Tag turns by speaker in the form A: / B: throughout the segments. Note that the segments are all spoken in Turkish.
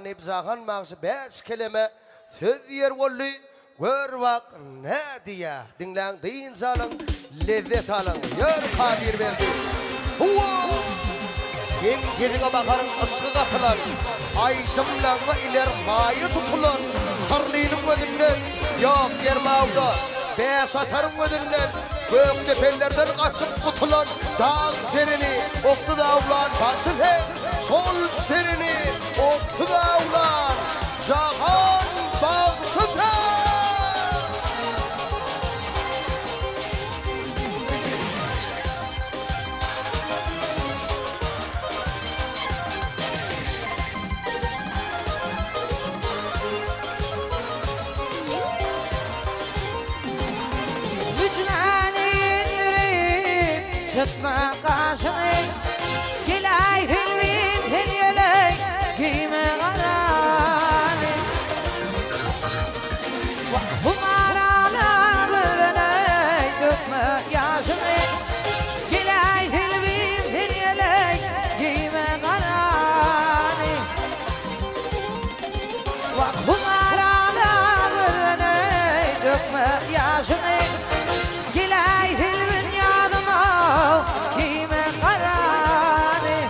A: Nibzahan mağsı 5 kelime söz yer bollu gör vak ne diye dinlen deyin salın lezzet alın yer kadir verdi. Yen kedine bakarın ısık atılan aydımlanma iner mayı tutulan harlinin gözünden yok yer mağda beş atarın gözünden gök tepelerden kaçıp kutulan dağ serini oktu dağulan baksız hem sol serini oktu dağulan cahan baksız hem
B: Çıtma kaşını Gilay hilvin hilyeley Giyme karani Humaralağını Dökme yaşını Gilay hilvin hilyeley Giyme karani Humaralağını Dökme yaşını Gilay hilvin Giyme karani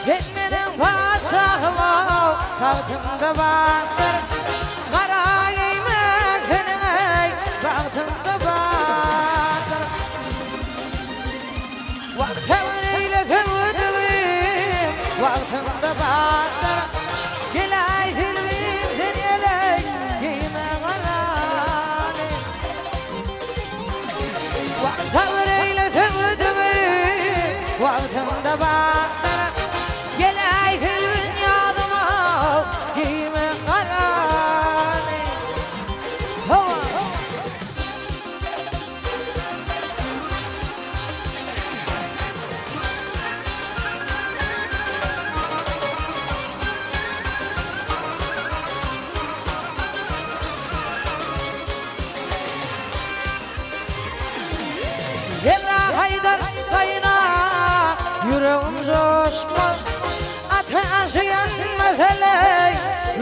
B: Gitmenin paşağıma Kalktımda baktır Kara giyme kendine Kalktımda baktır Vaktiyle tevdilim Kalktımda baktır Gilay hilvin hilyeley Giyme karani Vaktiyle tevdilim Kalktımda baktır Gilay hilvin yadıma Giyme karani Emrah Haydar kayna yüreğim coşmaz Ateş yanmazeley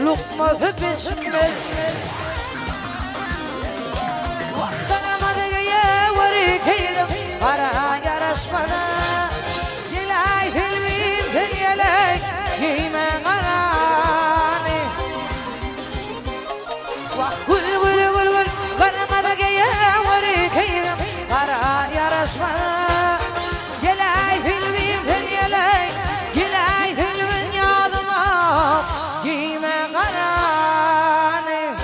B: Lukması pişmez Vaktanamadı yevari keydim Para yaraşmadı Gilay hilvin hilyeley Giyme karani Gül gül gül gül Karamadı yevari keydim Para yaraşmadı Gilay hilvin hilyeley Gilay hilvin yadıma Giyme karani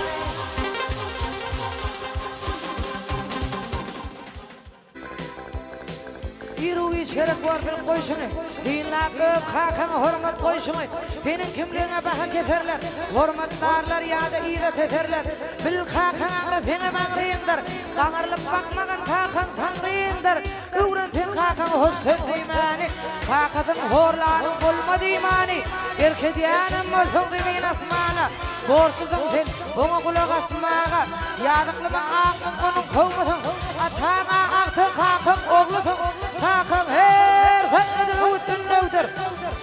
B: Yürü içerek var bir koyşunu Dinlaqıp hakan hormat koyşunu Benim kimliğine baha keterler Hormatlarlar ya da iyi de teterler Bil hakan ağrı seni bağrıyındır Ağırlıp bakmagan hakan tanrıyındır Öğrentin hakan hoş tedimani Hakadım horlarım bulmadı imani Erkediyanım olsun demeyin asmana Borsuzum sen bana kulak atmağa Yadıklıma ağzım bunun kovmasın Atağa ağtın hakan oğlusun Hakan her faydadı öğüttün öğütür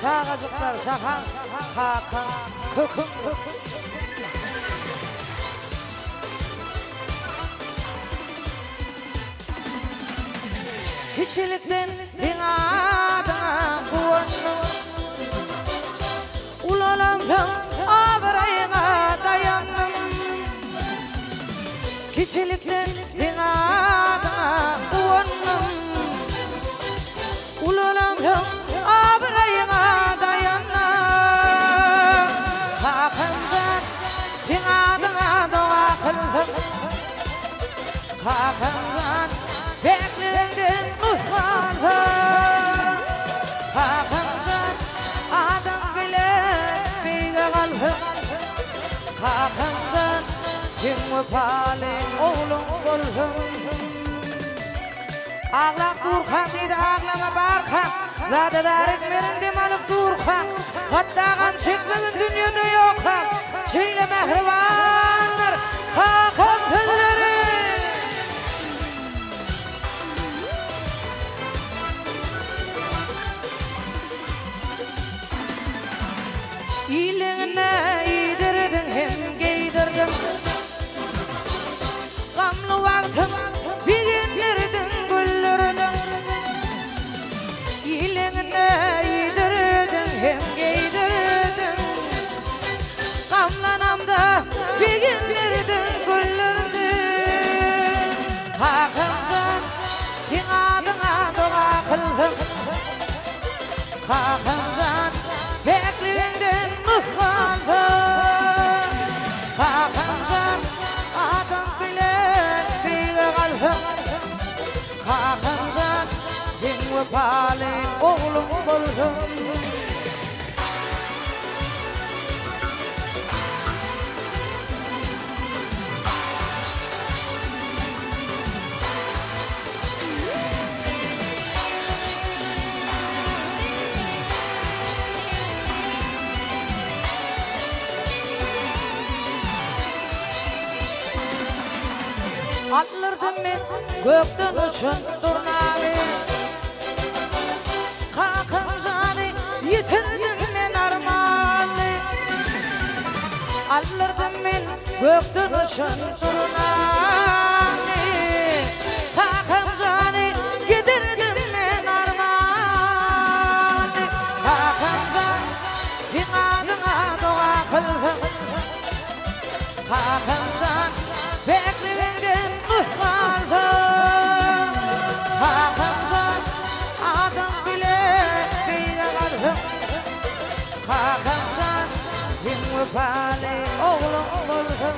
B: Çağacıklar şahan Hakan kıkım Hiçlikten dinadına kuvandım Ulalamdan abrayına dayandım Hiçlikten dinadına kuvandım Ulalamdan abrayına dayandım Hakancan dinadına dua kıldım Hakancan beklendin Osman'dan Hakancan adam bile beyde kaldım Hakancan kim müpalin oğlum olsun Ağlak Durkan deydi ağlama Barkan Zade darik benim alıp Durkan Hatta kan çekmedin dünyada yok Çeyle mehribanlar Hakan tezleri Hakancan beklerinden ıhvaldım Hakancan adam bilen bile kaldım Hakancan din vefalı oğlum buldum Atlardım ben gökten uçun turnami Hakancan'ı yitirdim ben armağanı Atlardım ben gökten uçun turnami Hakancan'ı yitirdim ben armağanı Hakancan bir adıma dua kıldım Hakancan beklerinden ıhvaldım Hakancan adam bile kaldım Hakancan bin vefalı oğlum buldum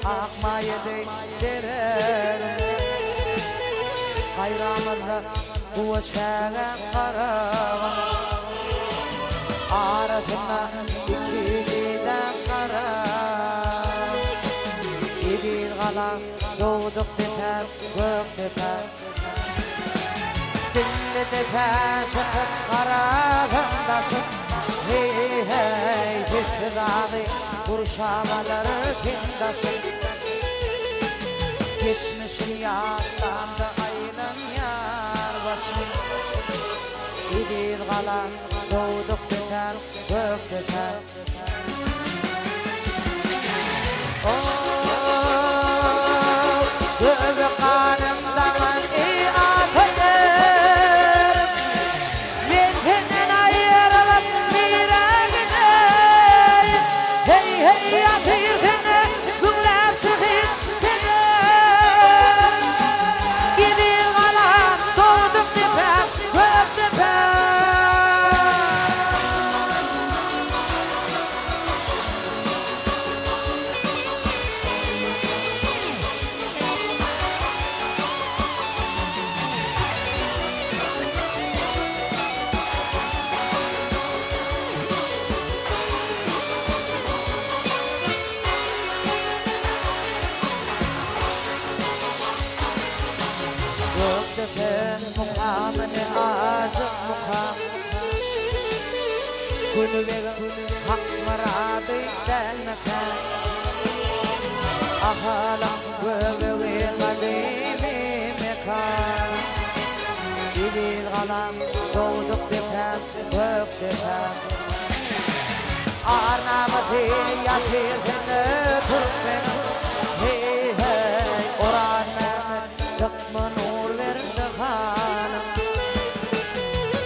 B: akmayı değdirerim Hayramızda bu çağın karağın Arasında ikiliden karağın İdil kalan doğduk biter, gök biter Dinli teper çıkıp karağındaşım Hey hey düştü dağı kurşamaları kindaşım Geçmişim yatlandı aynen yar başım İdil kalan doğduk biter, gök biter Oh, göbek kanımdan iyi atarım Ben senden ayrılıp bire gideyim Hey hey atayım seni, gümler çıkayım seni Gidil kalan doğduk teper, gök teper Göktepen mukamını acık mukam Günü verin hak maradı denmeken Ahalam göve vermediğimi mekan İdil kalan doğduk depen, gök depen Arnavati yatır seni Türkmen Hey hey oran mermet tıkma nur verdi hanım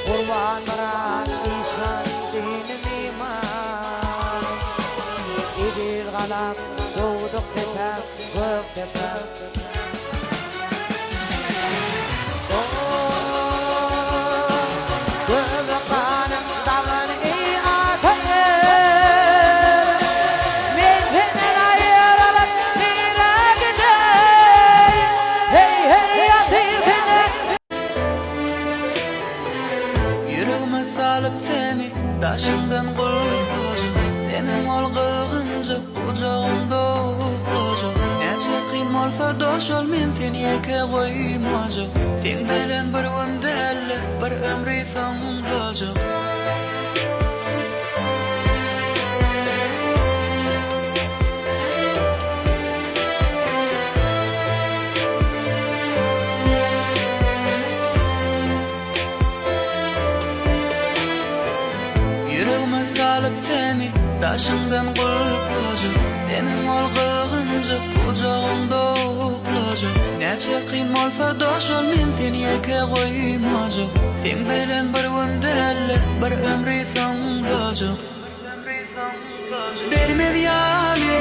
B: Kurban maran işan dinim iman İdil kalan doğduk depen, gök depen Göbek kanım dağın iyi atarım Ben senden ayrılıp bire gideyim Hey hey atayım seni
C: Yüreğime salıp seni taşımdan kurtulacağım Senin olgığınca kucağımda olacağım Nece kıyım olsa doş ol men seni eke koymayacağım Sen bilen bir öndelle bir ömrü sanılacağım Yüreğime salıp seni taşımdan kurtulacağım Senin olgığınca kucağımda olacağım Näçe qyn bolsa doşol men seni ýeke goýmajak. Sen bilen bir gündäle bir ömri soňlajak. Bermedi ýaly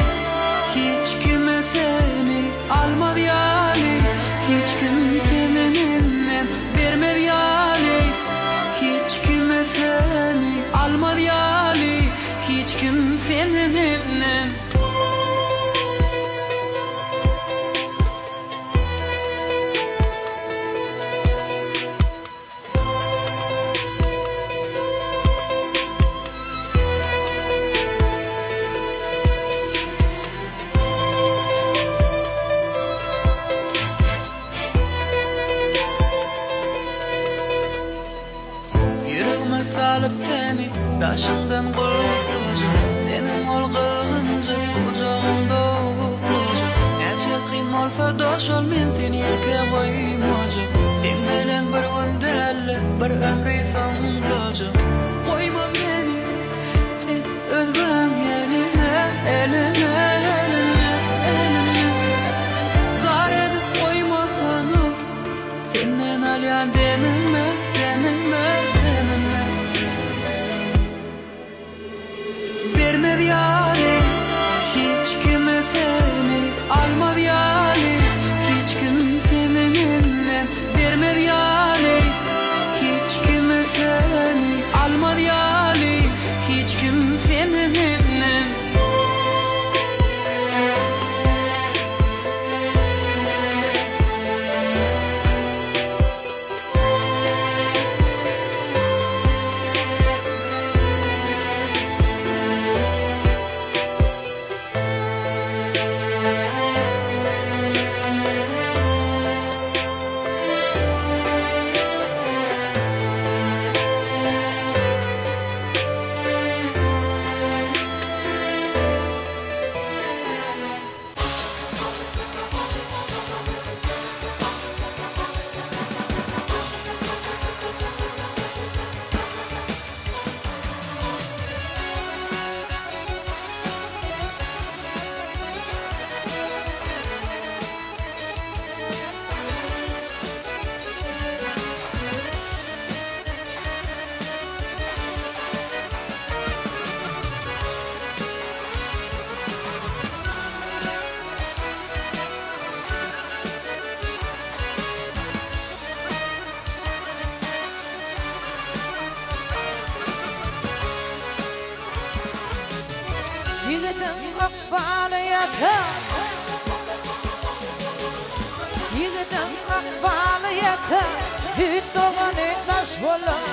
C: hiç kime seni, almady ýaly hiç kim seni menden. Bermedi ýaly hiç kime seni, almady ýaly hiç kim seni menden. Yüreğime salıp seni taşından kurtulacak. Senin olgağınca kucağımda olacak. Näçe qyn bolsa doşol men seni ýeke goýmajak. Sen bilen bir gündäle bir ömri soňlajak. Goýma meni sen özgem ýeline, eline, eline, eline. Gar edip goýmasana senden alýan demime, demime, demime. Bermedi ýaly hiç kime seni, almady ýaly hiç kim seni menden. Bermedi ýaly hiç kime seni, almady ýaly hiç kim seni menden.
B: Yigitin akbaly ýatar, yigitin akbaly ýatar, hüt dogany taş bolar.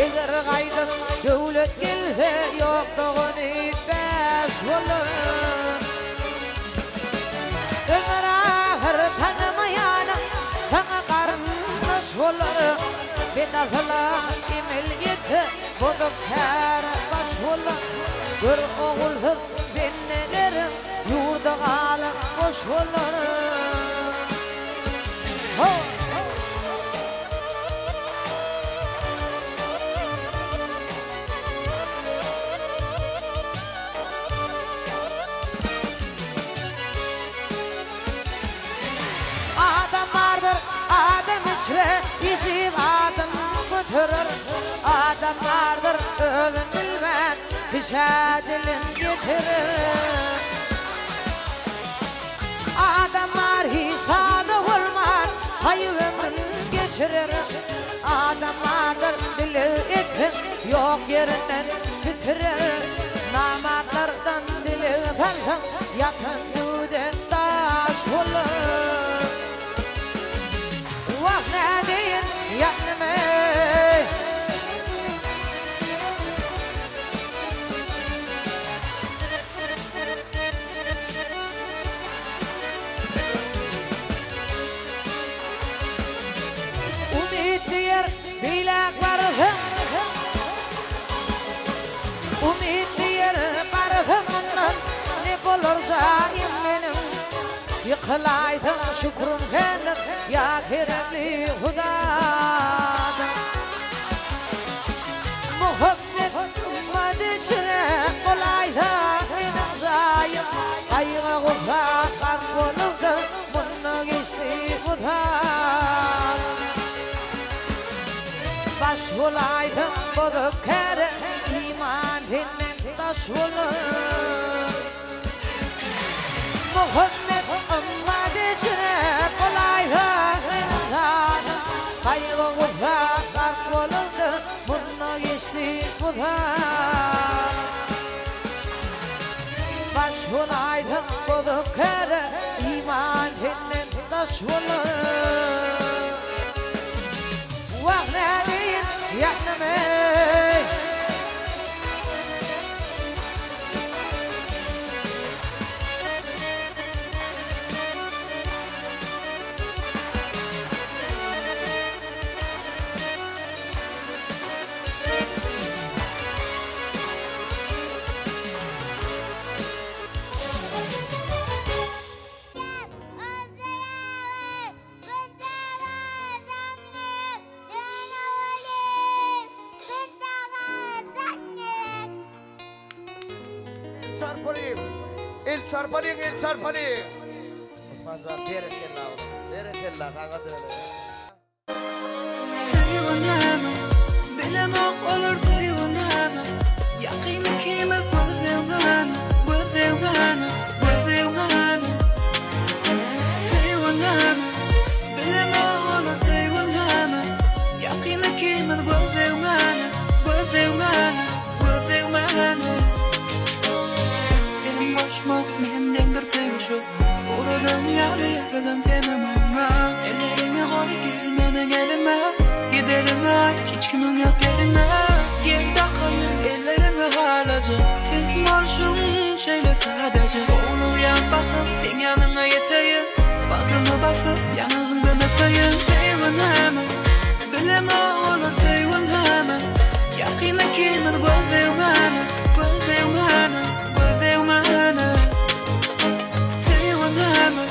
B: Eger gaýdyp döwlet gelse, ýok dogany taş bolar. Ömer ahir tanımayana, taňa garyndaş bolar. Bedazala emel ýete, bodup her baş bolar. Bir oğulsyz bennelerim ýurda galyp boş bolar. Adam vardır, adam içre, bizi adam götürür. Adam vardır, özüm bilmem, kişa dilin getirir. Adamlar hiç tadı olmaz, hayvanın geçirir. Adamlardır dili ekin, yok yerinden bitirir. Namatlardan dili kalkan, yakın düden taş olur. Vah ne deyin, yaknime. Bilak barhım, umid diyer barhımından ne bolursa benim. Yıkılaydım şükrüm gelir ya keremli Hudadan. Muhabbet ümmet içine kolayda benim zayım. Ayıma kulak bolup da bunu geçti Hudadan. budan Baş bulaydım bulup kere iman hinnen taş bulur Muhammed Muhammad içine kolaydım Kaybı uzaklar bulundu Bununla geçti budan Baş bulaydım bulup kere iman hinnen taş bulur Vahnenin yaknımey
A: El sarpaling Osman Zar dere kella taga dere
C: Sevunama bilemek olur sevunama Yakini kime Sevunama Sevunama bilemek olur sevunama Yakini kime Sevunama Senin başmak menden bir sevişi Oradan yarıdan sevmem Ellerine koy gelmeden elime Gidelim ay hiç kimin yok yerine Yerde kayın ellerine halaca Sen marşın şeyle sadece Oğluyan bakım sen yanına yeteyim Bağrımı basıp yanağından öpeyim Sevunama bileme olur sevunama Yakine kimin gözleymana Sevunama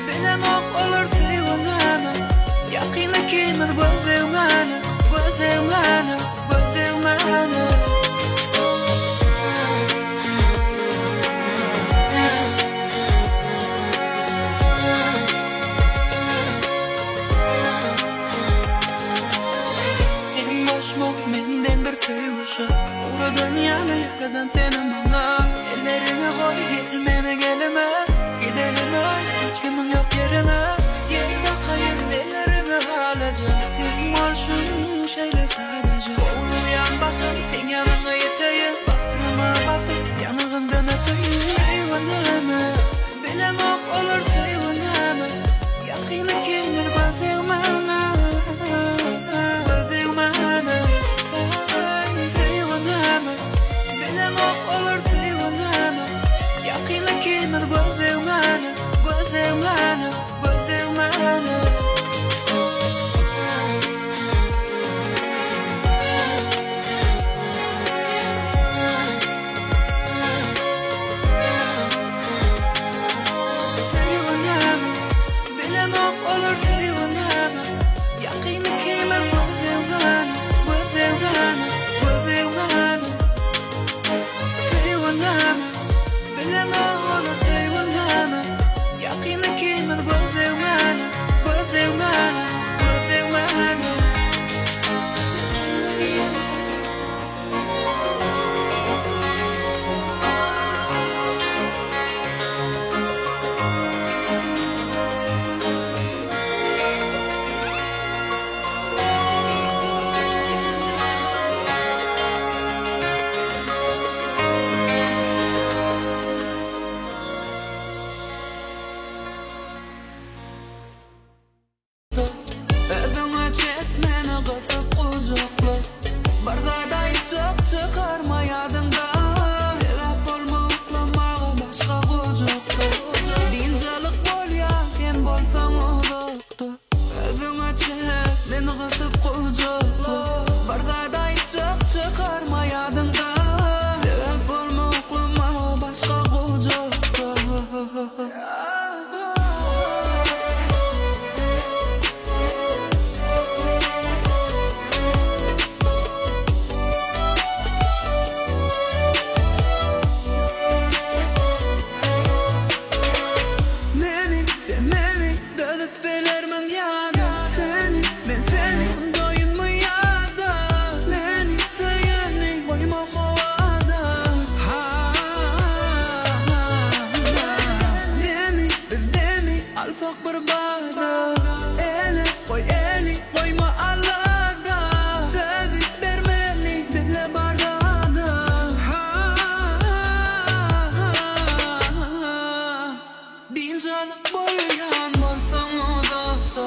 C: bilemek olur sevunama Yakine kimin gözleymana Senin başmak menden bir sevişi Oradan yarıdan senin bana Ellerine koy gelmene gelime Gidelim ay hiç kimin yok yerine Yerde kayın ellerine halaca Sen marşın şeyle sadece Oğluyan bakım sen yanına yeteyim Bağrıma basıp yanağından öpeyim Sevunama bilemek olur sevunama Yakini kimin gözleymana Sevunama bilemek olur sevunama Yakini kimin Bincalık bolyan bolsaň uzakda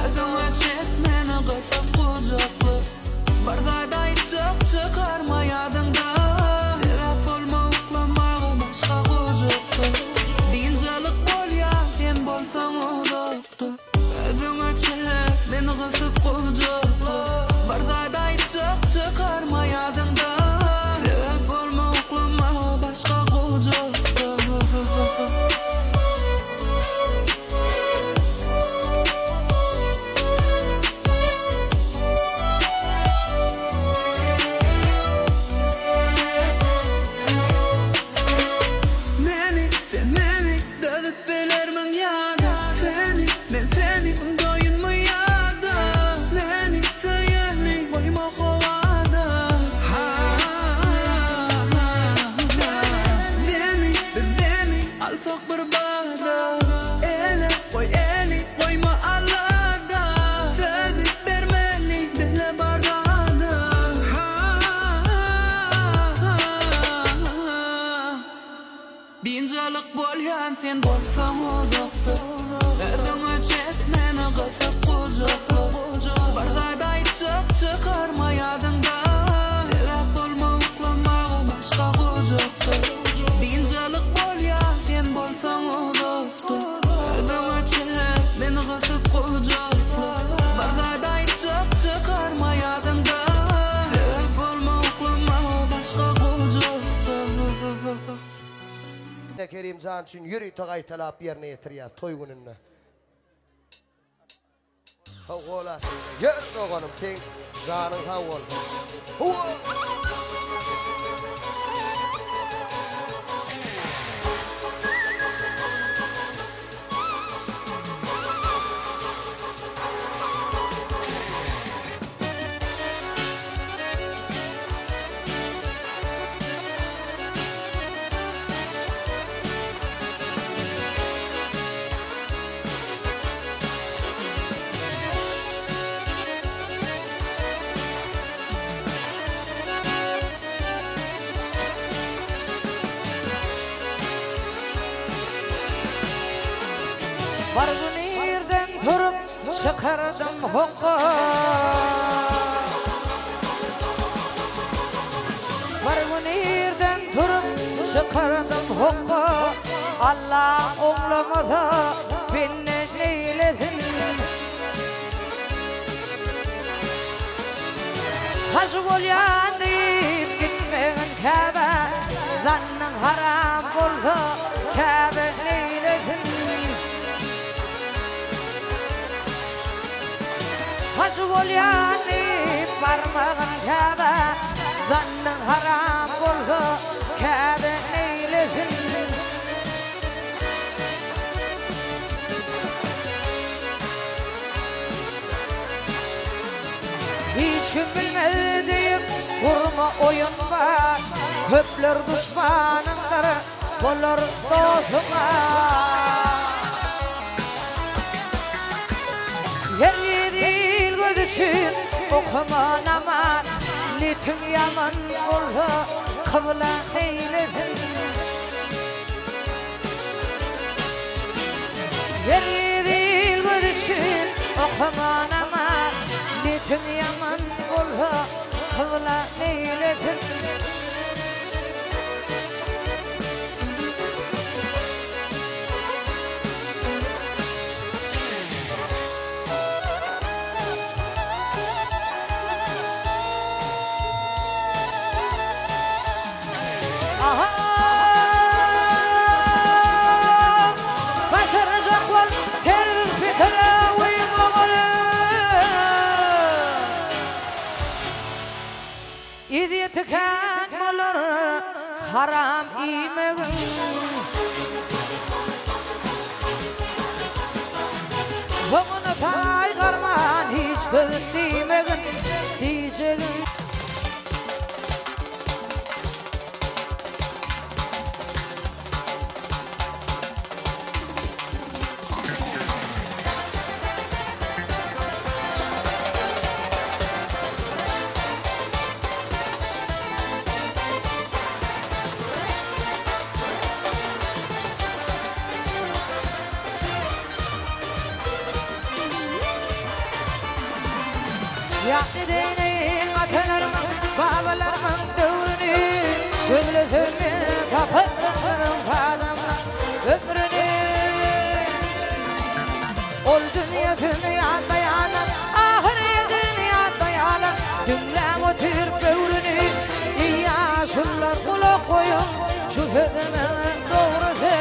C: Ödüňe çekmeni gysap kucakla Barda aýtjak çykarma ýadyňda Sebäp bolma uklamagy başga kucakda Bincalyk bolyan sen bolsaň uzakda Ödüňe çekmeni gysap kucakla Barda aýtjak çykarma ýadyňda Sebäp bolma uklamagy başga kucakda Bincalyk bolyan sen bolsaň uzakda Ödüňe çekmeni gysap kucakla Barda aýtjak çykarma ýadyňda Sebäp bolma uklamagy başga kucakda Bincalyk bolyan sen bolsaň uzakda Ödüňe çekmeni gysap kucakla Barda aýtjak çykarma ýadyňda Sebäp bolma uklamagy başga kucakda
A: Kerimcan için yürü toğay talap yerine yetiriyaz toy gününde. Hav olasın. Yer doğanım ten zanın hav ol.
B: Var bu yerden turup çıkardım hokka Var bu yerden turup çıkardım hokka Allah oğluma da beni eylesin Hacı bolyan deyip gitmeyen Kabe Zannın haram bolsa Kabe eylesin Hacı bolyan deyip barmağın Kabe Zannın haram bolsa Kabe eylesin Hiç kim bilmez deyip vurma oyun var Köpler düşmanındır bolur dostuma Yer yedil göz için okuma naman Nitin yaman olsa kıbla eylesin Yer yedil göz için okuma naman Nitin yaman olsa kıbla eylesin Başaracak var terör fikre uymamalı İdi tıkan olur haram imegin Boğunu taygarman hiç kılık demegin diyeceğin Ya dedenin atalarımın babalarımın dövrünü Gönlüsünü kapatırım fadamla ömrünü Ol dünyada yalan ahire dünyada yalan Dünya o tür bövrünü yaşlılar kula koyun şu fedinin doğrusu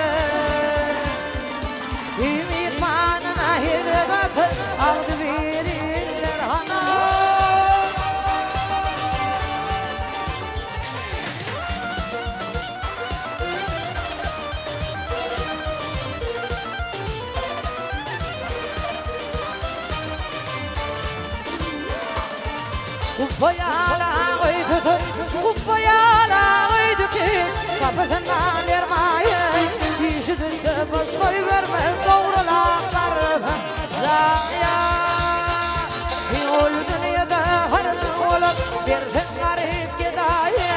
B: İmanına hidebatı aldı verirler hana Kubbaya koydu, kubbaya koydu ki kapısından yermayı işi düştü boş koy vermez doğrulanlardan Zaya Yol dünyada harcı olup bir garip gidaye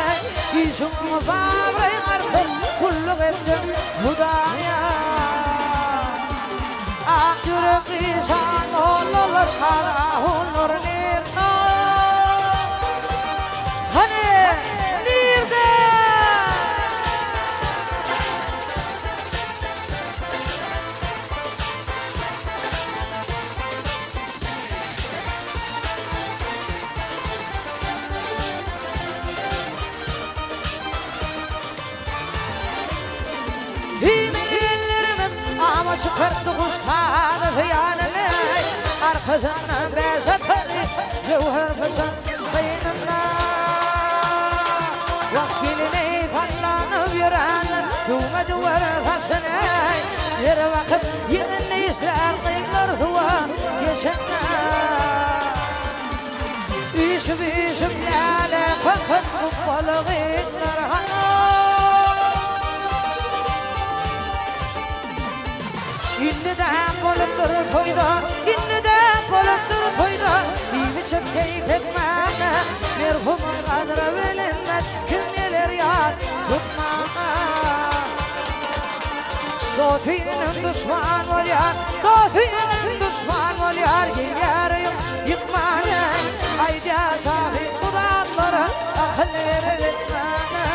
B: İşim fabrayın artık kulluk ettim Hudaya Ak yürekli şan olur kara olur nirna Hani nerede? Himellerimin ama çıkarttı kuştadı hıyanını Arkasından beş atarı cevher fısan kıyınında Vakilini tallanıp yörenler Duma duvar taşını Bir vakit yerini ister kıyıklar duva geçenler Üşüm lale kakın kuppalı kıyıklar hana İnniden bolup toyda, inniden bolup toyda İyi biçim keyif etmene, merhumun kadra bilinmez Kim neler yar tutmana Doğtuyunun düşman ol yar, doğtuyunun düşman ol yar Giyerim yıkmana, haydi sahip kudatlara akıl verir etmene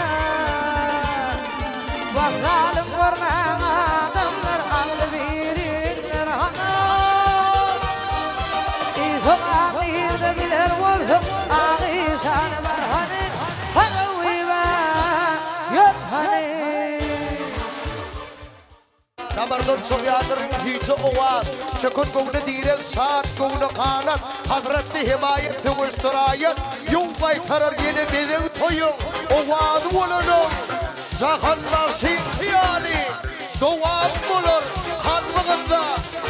B: Bak zalim görmem adamlar aklı verirler hana İzok ağırda bilir oldum ağır şanı var hani Hani yok hani
A: Namardan soğuyadırın hiçi ova Şekun kovunu direk saat kovunu kanat Hazreti himayet tüvüstürayet Yol baytarar yeni bedin toyun Ovadı olunun Zahan Mahsin hiyali Doğan bulur Kanmığında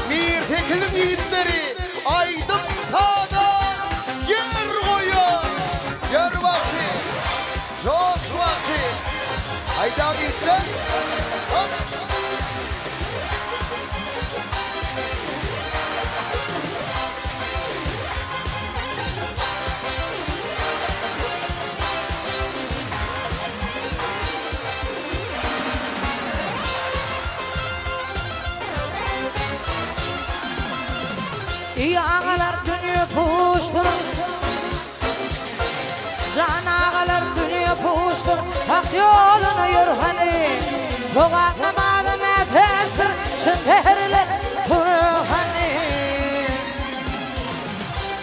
A: Mir tekilin yiğitleri Aydım sağda Yer koyun Yer vaksi Jos vaksi Haydan yiğitler
B: İyi ağalar dünya puştur Can ağalar dünya puştur Hak yolunu yürü hani Doğanlamadım efestir Şınterle turu hani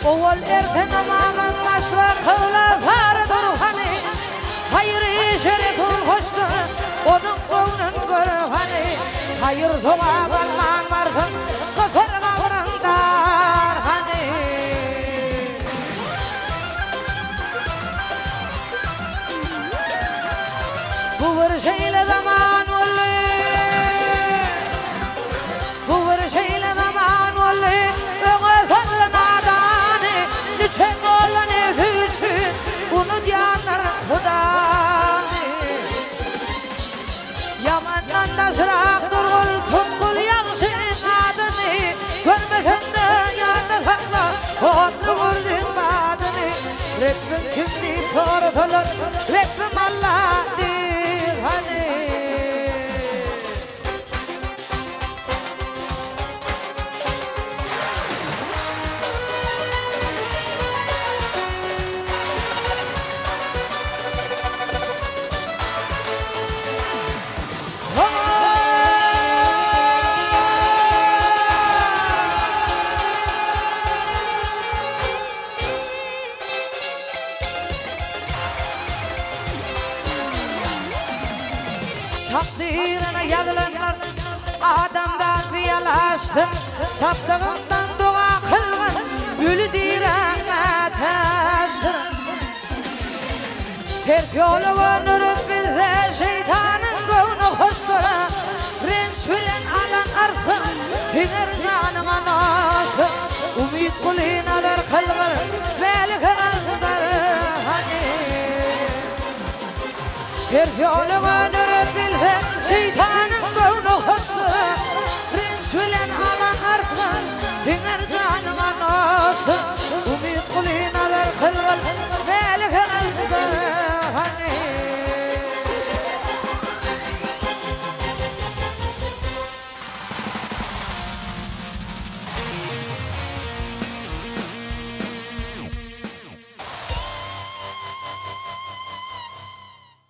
B: Oğul erken amağın başla kıvla vardır hani Hayır işeri kul hoştu Onun kovunun görü hani Hayır doğan alman vardım Kıtırma vurundar hani Bu bir şeyle zaman oldu Bu bir şeyle zaman oldu Öğe fazla nadani Niçin oğlu nefisi Bunu diyanlar hudani Yamandan da sıraktır ol Tutkul yaksın adını Görmekenden yandı sakla Otlu vurdun badını Rabbim kimliği tortulur Rabbim Allah'dır hani açtı. Taptığımdan dua kılgın, gülü direme taştı. Terk yolu önürüp bilse şeytanın gönlü hoştura. Renç bilen alan artık, hiner canıma naşı. Umid kulinalar kılgır, melik azdır hani. Terk yolu önürüp bilse şeytanın